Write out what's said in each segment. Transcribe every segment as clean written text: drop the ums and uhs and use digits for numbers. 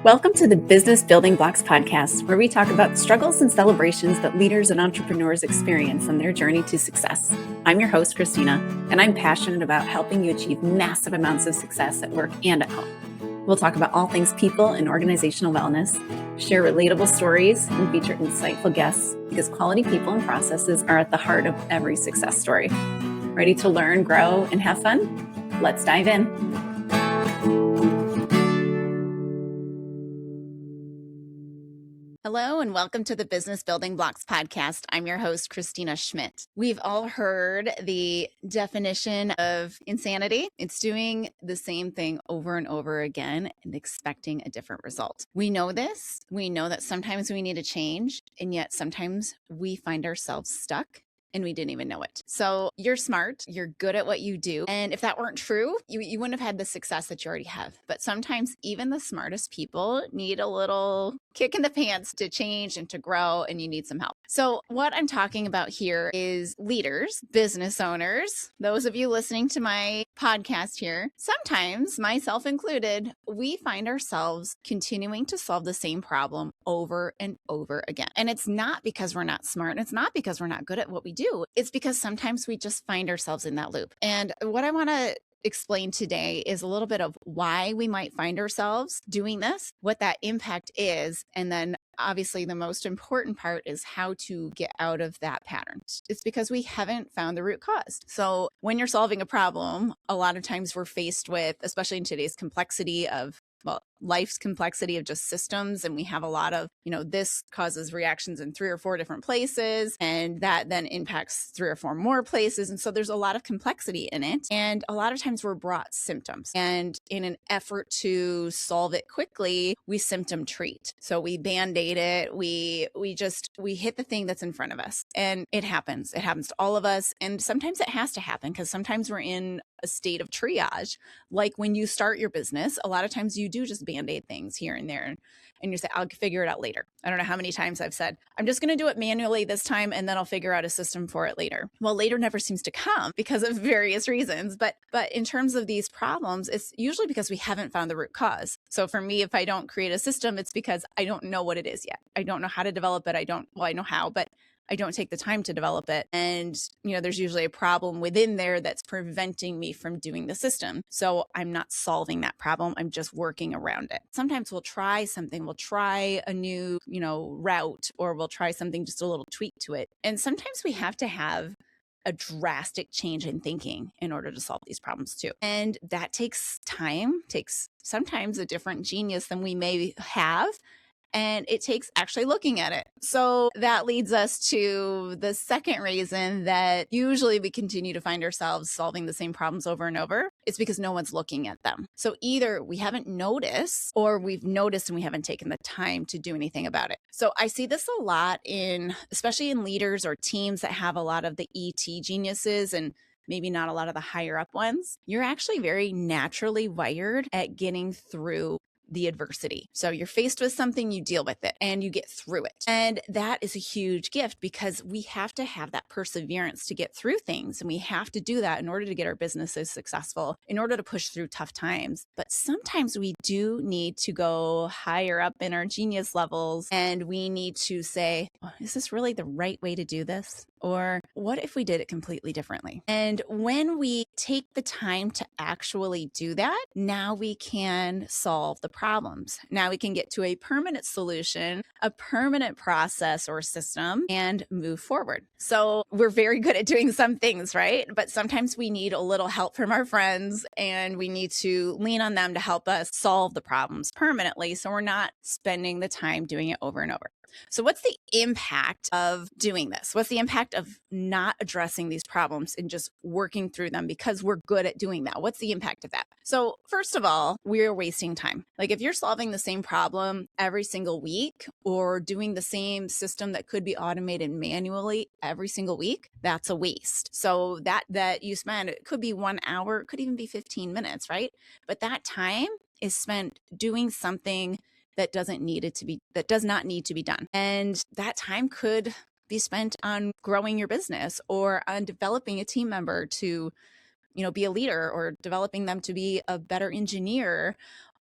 Welcome to the Business Building Blocks podcast, where we talk about the struggles and celebrations that leaders and entrepreneurs experience on their journey to success. I'm your host, Kristina, and I'm passionate about helping you achieve massive amounts of success at work and at home. We'll talk about all things people and organizational wellness, share relatable stories, and feature insightful guests because quality people and processes are at the heart of every success story. Ready to learn, grow, and have fun? Let's dive in. Hello, and welcome to the Business Building Blocks podcast. I'm your host, Kristina Schmitt. We've all heard the definition of insanity. It's doing the same thing over and over again and expecting a different result. We know this. We know that sometimes we need to change, and yet sometimes we find ourselves stuck and we didn't even know it. So you're smart, you're good at what you do. And if that weren't true, you wouldn't have had the success that you already have. But sometimes even the smartest people need a little kick in the pants to change and to grow, and you need some help. So what I'm talking about here is leaders, business owners, those of you listening to my podcast here, sometimes, myself included, we find ourselves continuing to solve the same problem over and over again. And it's not because we're not smart, and it's not because we're not good at what we do. It's because sometimes we just find ourselves in that loop. And what I want to explain today is a little bit of why we might find ourselves doing this, what that impact is, and then obviously the most important part is how to get out of that pattern. It's because we haven't found the root cause. So when you're solving a problem, a lot of times we're faced with, especially in today's complexity of life's complexity of just systems. And we have a lot of, this causes reactions in 3 or 4 different places, and that then impacts 3 or 4 more places. And so there's a lot of complexity in it. And a lot of times we're brought symptoms. And in an effort to solve it quickly, we symptom treat. So we band-aid it. We hit the thing that's in front of us. And it happens. It happens to all of us. And sometimes it has to happen because sometimes we're in a state of triage. Like when you start your business, a lot of times you do just band-aid things here and there. And you say, I'll figure it out later. I don't know how many times I've said, I'm just going to do it manually this time, and then I'll figure out a system for it later. Well, later never seems to come because of various reasons. But in terms of these problems, it's usually because we haven't found the root cause. So for me, if I don't create a system, it's because I don't know what it is yet. I don't know how to develop it. I know how, but I don't take the time to develop it. And, there's usually a problem within there that's preventing me from doing the system. So I'm not solving that problem. I'm just working around it. Sometimes we'll try something. We'll try a new, route, or we'll try something, just a little tweak to it. And sometimes we have to have a drastic change in thinking in order to solve these problems too. And that takes time, takes sometimes a different genius than we may have. And it takes actually looking at it. So that leads us to the second reason that usually we continue to find ourselves solving the same problems over and over. It's because no one's looking at them. So either we haven't noticed, or we've noticed and we haven't taken the time to do anything about it. So I see this a lot especially in leaders or teams that have a lot of the ET geniuses and maybe not a lot of the higher up ones. You're actually very naturally wired at getting through the adversity. So you're faced with something, you deal with it, and you get through it. And that is a huge gift because we have to have that perseverance to get through things. And we have to do that in order to get our businesses successful, in order to push through tough times. But sometimes we do need to go higher up in our genius levels, and we need to say, is this really the right way to do this? Or what if we did it completely differently? And when we take the time to actually do that, now we can solve the problems. Now we can get to a permanent solution, a permanent process or system, and move forward. So we're very good at doing some things, right? But sometimes we need a little help from our friends, and we need to lean on them to help us solve the problems permanently. So we're not spending the time doing it over and over. So what's the impact of doing this? What's the impact of not addressing these problems and just working through them because we're good at doing that? What's the impact of that? So first of all, we're wasting time. Like if you're solving the same problem every single week, or doing the same system that could be automated manually every single week, that's a waste. So that you spend, it could be 1 hour, it could even be 15 minutes, right? But that time is spent doing something that does not need to be done. And that time could be spent on growing your business, or on developing a team member to, be a leader, or developing them to be a better engineer,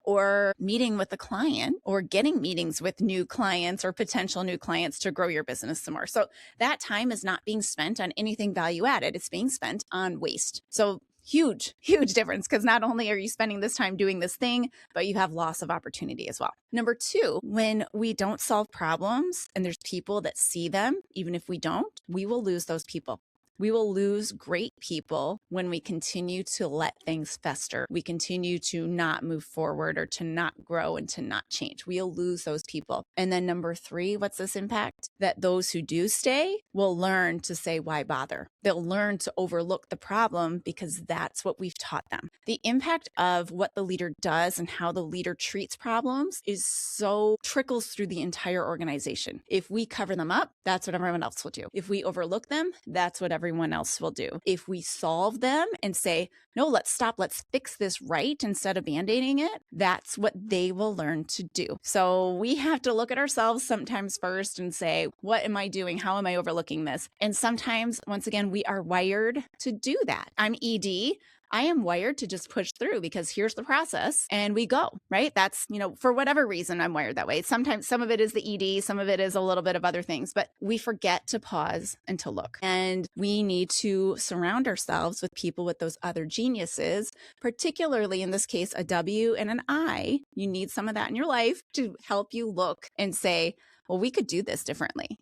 or meeting with a client or getting meetings with new clients or potential new clients to grow your business some more. So that time is not being spent on anything value added. It's being spent on waste. So huge difference, because not only are you spending this time doing this thing, but you have loss of opportunity as well. Number two, when we don't solve problems and there's people that see them, even if we don't, we will lose those people. We will lose great people when we continue to let things fester. We continue to not move forward or to not grow and to not change. We'll lose those people. And then number three, what's this impact? That those who do stay will learn to say, why bother? They'll learn to overlook the problem because that's what we've taught them. The impact of what the leader does and how the leader treats problems is so trickles through the entire organization. If we cover them up, that's what everyone else will do. If we overlook them, that's what everyone else will do. If we solve them and say, no, let's stop, let's fix this right instead of band-aiding it, that's what they will learn to do. So we have to look at ourselves sometimes first and say, what am I doing? How am I overlooking this? And sometimes, once again, we are wired to do that. I'm ED. I am wired to just push through because here's the process and we go, right? That's, for whatever reason, I'm wired that way. Sometimes some of it is the ED, some of it is a little bit of other things, but we forget to pause and to look. And we need to surround ourselves with people with those other geniuses, particularly in this case, a W and an I. You need some of that in your life to help you look and say, well, we could do this differently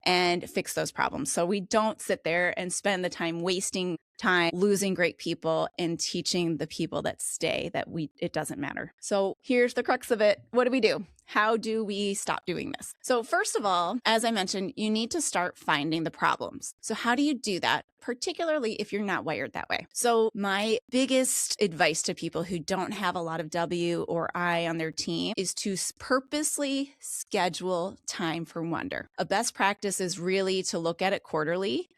and fix those problems. So we don't sit there and spend the time wasting time losing great people and teaching the people that stay that it doesn't matter. So here's the crux of it. What do we do? How do we stop doing this? So first of all, as I mentioned, you need to start finding the problems. So how do you do that? Particularly if you're not wired that way. So my biggest advice to people who don't have a lot of W or I on their team is to purposely schedule time for wonder. A best practice is really to look at it quarterly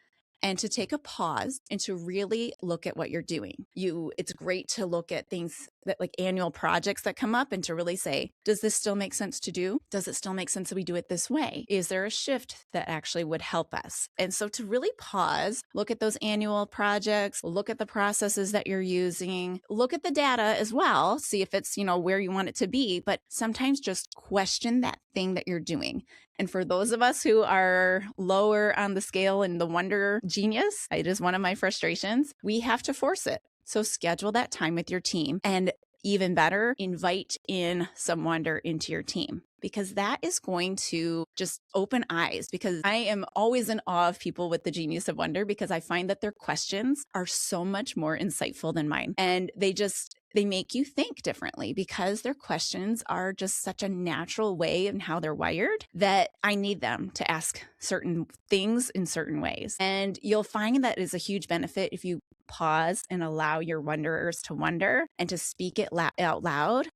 and to take a pause and to really look at what you're doing. It's great to look at things that like annual projects that come up and to really say, does this still make sense to do? Does it still make sense that we do it this way? Is there a shift that actually would help us? And so to really pause, look at those annual projects, look at the processes that you're using, look at the data as well, see if it's, where you want it to be, but sometimes just question that thing that you're doing. And for those of us who are lower on the scale in the wonder genius, it is one of my frustrations, we have to force it. So schedule that time with your team, and even better, invite in some wonder into your team, because that is going to just open eyes. Because I am always in awe of people with the genius of wonder, because I find that their questions are so much more insightful than mine. And they make you think differently because their questions are just such a natural way in how they're wired that I need them to ask certain things in certain ways. And you'll find that is a huge benefit if you pause and allow your wonderers to wonder and to speak it out loud.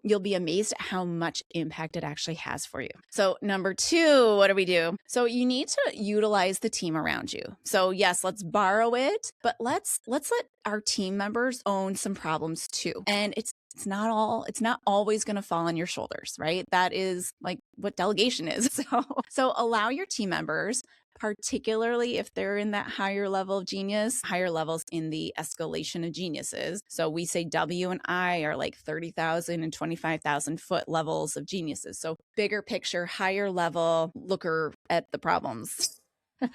You'll be amazed at how much impact it actually has for you. So number two, what do we do? So you need to utilize the team around you. So yes, let's borrow it, but let's let our team members own some problems too. And it's not always going to fall on your shoulders, right? That is like what delegation is. So allow your team members, particularly if they're in that higher level of genius, higher levels in the escalation of geniuses. So we say W and I are like 30,000 and 25,000 foot levels of geniuses. So bigger picture, higher level looker at the problems.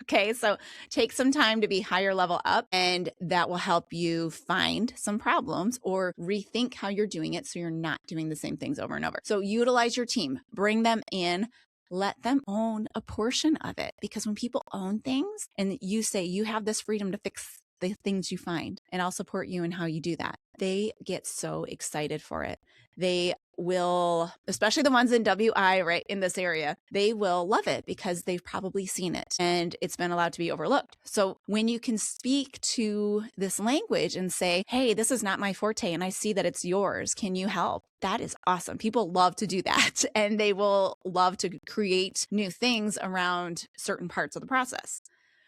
Okay, so take some time to be higher level up, and that will help you find some problems or rethink how you're doing it so you're not doing the same things over and over. So utilize your team, bring them in, let them own a portion of it. Because when people own things and you say you have this freedom to fix the things you find, and I'll support you in how you do that, they get so excited for it. They will, especially the ones in WI, right, in this area, they will love it because they've probably seen it and it's been allowed to be overlooked. So when you can speak to this language and say, hey, this is not my forte and I see that it's yours, can you help? That is awesome. People love to do that, and they will love to create new things around certain parts of the process.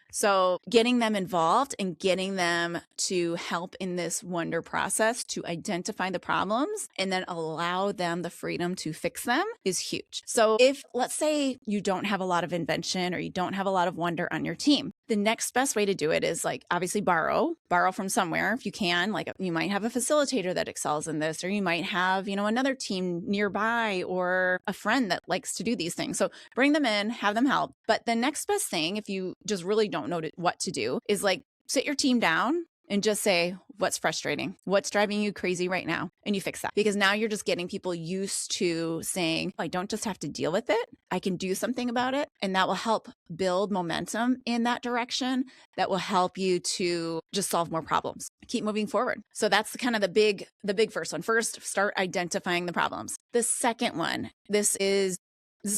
So getting them involved and getting them to help in this wonder process to identify the problems and then allow them the freedom to fix them is huge. So if, let's say, you don't have a lot of invention or you don't have a lot of wonder on your team, the next best way to do it is like obviously borrow from somewhere if you can. Like you might have a facilitator that excels in this, or you might have, another team nearby or a friend that likes to do these things. So bring them in, have them help. But the next best thing, if you just really don't know what to do, is like sit your team down and just say, what's frustrating? What's driving you crazy right now? And you fix that, because now you're just getting people used to saying, I don't just have to deal with it. I can do something about it. And that will help build momentum in that direction. That will help you to just solve more problems, keep moving forward. So that's kind of the big first one. First, start identifying the problems. The second one, this is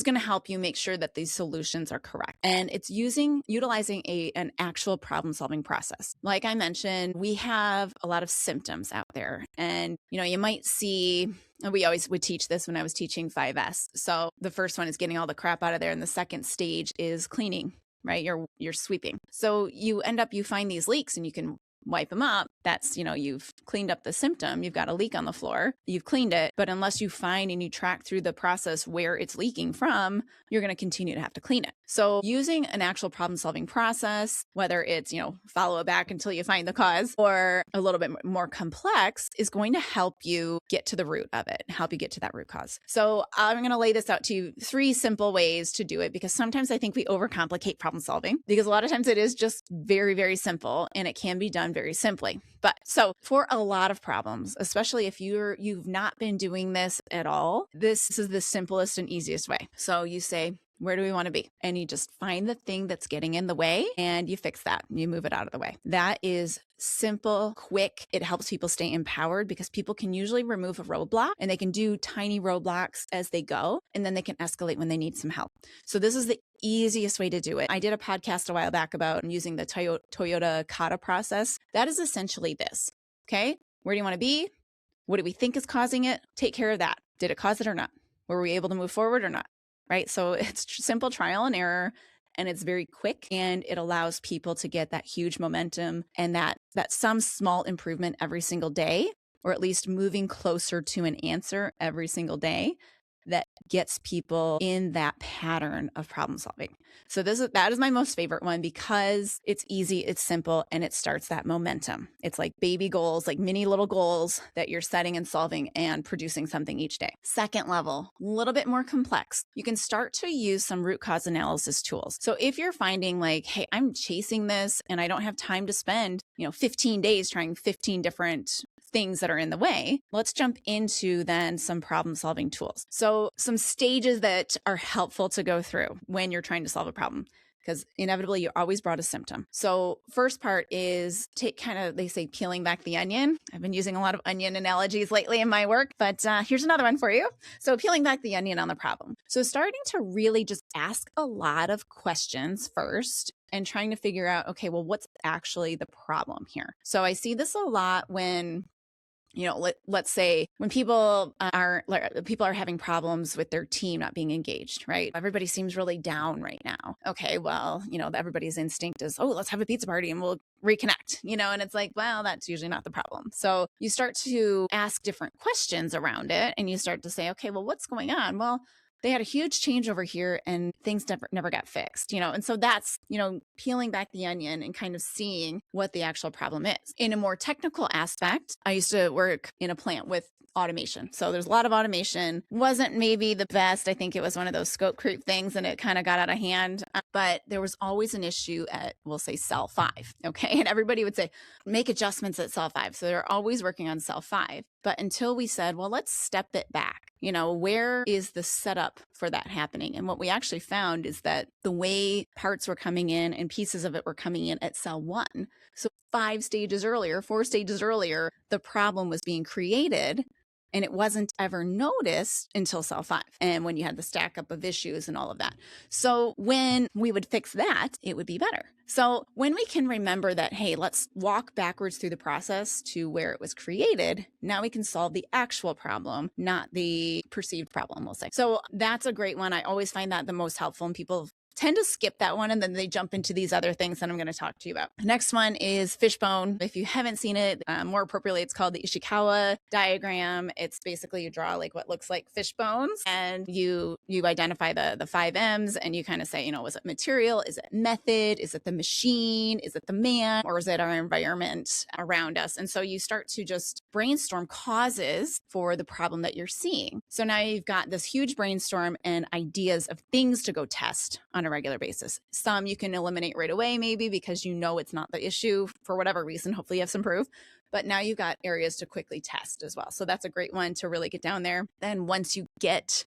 going to help you make sure that these solutions are correct. And it's utilizing an actual problem solving process. Like I mentioned, we have a lot of symptoms out there. And, you might see, we always would teach this when I was teaching 5S. So the first one is getting all the crap out of there. And the second stage is cleaning, right? You're sweeping. So you find these leaks and you can wipe them up. That's, you've cleaned up the symptom. You've got a leak on the floor. You've cleaned it. But unless you find and you track through the process where it's leaking from, you're going to continue to have to clean it. So using an actual problem solving process, whether it's, follow it back until you find the cause, or a little bit more complex, is going to help you get to the root of it, help you get to that root cause. So I'm going to lay this out to you, 3 simple ways to do it, because sometimes I think we overcomplicate problem solving, because a lot of times it is just very, very simple and it can be done very simply. But so for a lot of problems, especially if you've not been doing this at all, this is the simplest and easiest way. So you say, where do we want to be? And you just find the thing that's getting in the way and you fix that. You move it out of the way. That is simple, quick. It helps people stay empowered, because people can usually remove a roadblock and they can do tiny roadblocks as they go, and then they can escalate when they need some help. So this is the easiest way to do it. I did a podcast a while back about using the Toyota Kata process. That is essentially this. Okay. Where do you want to be? What do we think is causing it? Take care of that. Did it cause it or not? Were we able to move forward or not? Right? So it's simple trial and error, and it's very quick, and it allows people to get that huge momentum and that some small improvement every single day, or at least moving closer to an answer every single day, that gets people in that pattern of problem solving. So that is my most favorite one, because it's easy, it's simple, and it starts that momentum. It's like baby goals, like mini little goals that you're setting and solving and producing something each day. Second level, a little bit more complex. You can start to use some root cause analysis tools. So if you're finding like, hey, I'm chasing this and I don't have time to spend, 15 days trying 15 different things that are in the way, let's jump into then some problem solving tools. So some stages that are helpful to go through when you're trying to solve a problem, because inevitably you're always brought a symptom. So first part is they say peeling back the onion. I've been using a lot of onion analogies lately in my work, but here's another one for you. So peeling back the onion on the problem. So starting to really just ask a lot of questions first, and trying to figure out, okay, well, what's actually the problem here? So I see this a lot when, let's say when people are having problems with their team not being engaged, right? Everybody seems really down right now. Okay, well, everybody's instinct is, oh, let's have a pizza party and we'll reconnect, and it's like, well, that's usually not the problem. So you start to ask different questions around it, and you start to say, okay, well, what's going on? Well, they had a huge change over here and things never got fixed, and so that's, peeling back the onion and kind of seeing what the actual problem is. In a more technical aspect, I used to work in a plant with automation. So there's a lot of automation. Wasn't maybe the best. I think it was one of those scope creep things and it kind of got out of hand. But there was always an issue at, we'll say, cell 5. Okay. And everybody would say, make adjustments at cell 5. So they're always working on cell 5. But until we said, well, let's step it back. Where is the setup for that happening? And what we actually found is that the way parts were coming in and pieces of it were coming in at cell 1. So 4 stages earlier, the problem was being created. And it wasn't ever noticed until cell 5. And when you had the stack up of issues and all of that. So when we would fix that, it would be better. So when we can remember that, hey, let's walk backwards through the process to where it was created, now we can solve the actual problem, not the perceived problem, we'll say. So that's a great one. I always find that the most helpful, and people tend to skip that one, and then they jump into these other things that I'm going to talk to you about. The next one is fishbone. If you haven't seen it, more appropriately, it's called the Ishikawa diagram. It's basically you draw like what looks like fish bones, and you identify the 5 M's, and you kind of say, is it material? Is it method? Is it the machine? Is it the man? Or is it our environment around us? And so you start to just brainstorm causes for the problem that you're seeing. So now you've got this huge brainstorm and ideas of things to go test on a regular basis. Some you can eliminate right away, maybe because it's not the issue for whatever reason. Hopefully you have some proof. But now you've got areas to quickly test as well. So that's a great one to really get down there. Then once you get,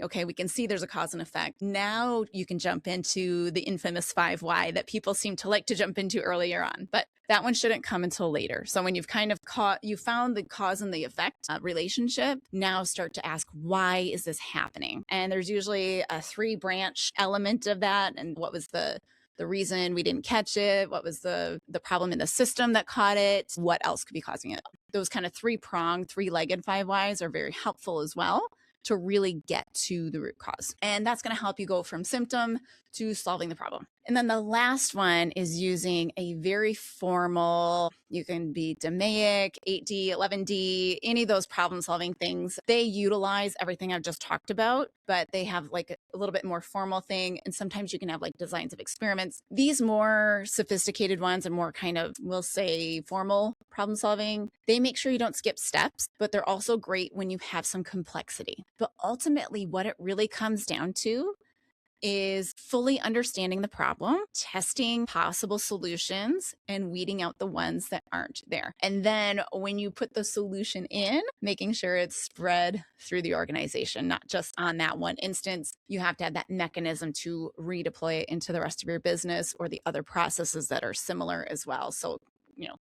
okay, we can see there's a cause and effect. Now you can jump into the infamous 5 why that people seem to like to jump into earlier on. But that one shouldn't come until later. So when you've kind of you found the cause and the effect relationship, now start to ask, why is this happening? And there's usually a 3-branch element of that. And what was the reason we didn't catch it? What was the problem in the system that caught it? What else could be causing it? Those kind of 3-pronged, 3-legged 5 whys are very helpful as well to really get to the root cause. And that's going to help you go from symptom to solving the problem. And then the last one is using a very formal, you can be DMAIC, 8D, 11D, any of those problem solving things. They utilize everything I've just talked about, but they have like a little bit more formal thing. And sometimes you can have like designs of experiments. These more sophisticated ones and more kind of, we'll say, formal problem solving, they make sure you don't skip steps, but they're also great when you have some complexity. But ultimately, what it really comes down to is fully understanding the problem, testing possible solutions, and weeding out the ones that aren't there. And then when you put the solution in, making sure it's spread through the organization, not just on that one instance. You have to have that mechanism to redeploy it into the rest of your business or the other processes that are similar as well. So,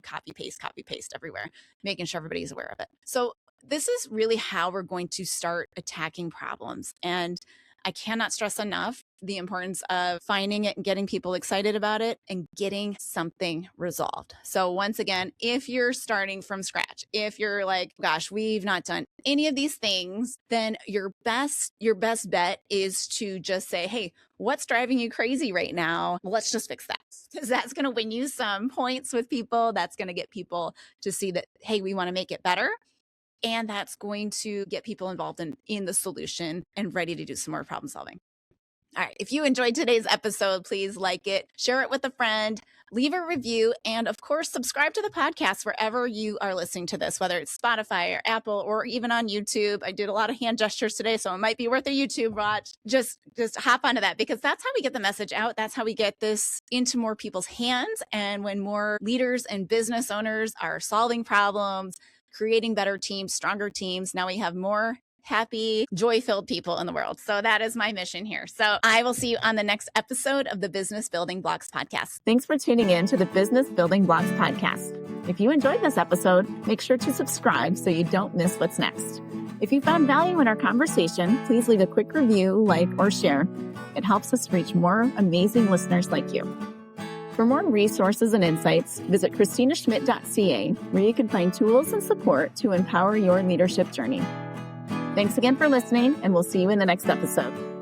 copy paste everywhere, making sure everybody's aware of it. So this is really how we're going to start attacking problems. And I cannot stress enough the importance of finding it and getting people excited about it and getting something resolved. So once again, if you're starting from scratch, if you're like, gosh, we've not done any of these things, then your best bet is to just say, hey, what's driving you crazy right now? Let's just fix that. Because that's going to win you some points with people. That's going to get people to see that, hey, we want to make it better. And that's going to get people involved in the solution and ready to do some more problem solving. All right. If you enjoyed today's episode, please like it, share it with a friend, leave a review, and of course, subscribe to the podcast wherever you are listening to this, whether it's Spotify or Apple or even on YouTube. I did a lot of hand gestures today, so it might be worth a YouTube watch. Just hop onto that because that's how we get the message out. That's how we get this into more people's hands. And when more leaders and business owners are solving problems, creating better teams, stronger teams, now we have more happy, joy-filled people in the world. So that is my mission here. So I will see you on the next episode of the Business Building Blocks podcast. Thanks for tuning in to the Business Building Blocks podcast. If you enjoyed this episode, make sure to subscribe so you don't miss what's next. If you found value in our conversation, please leave a quick review, like, or share. It helps us reach more amazing listeners like you. For more resources and insights, visit KristinaSchmitt.ca, where you can find tools and support to empower your leadership journey. Thanks again for listening, and we'll see you in the next episode.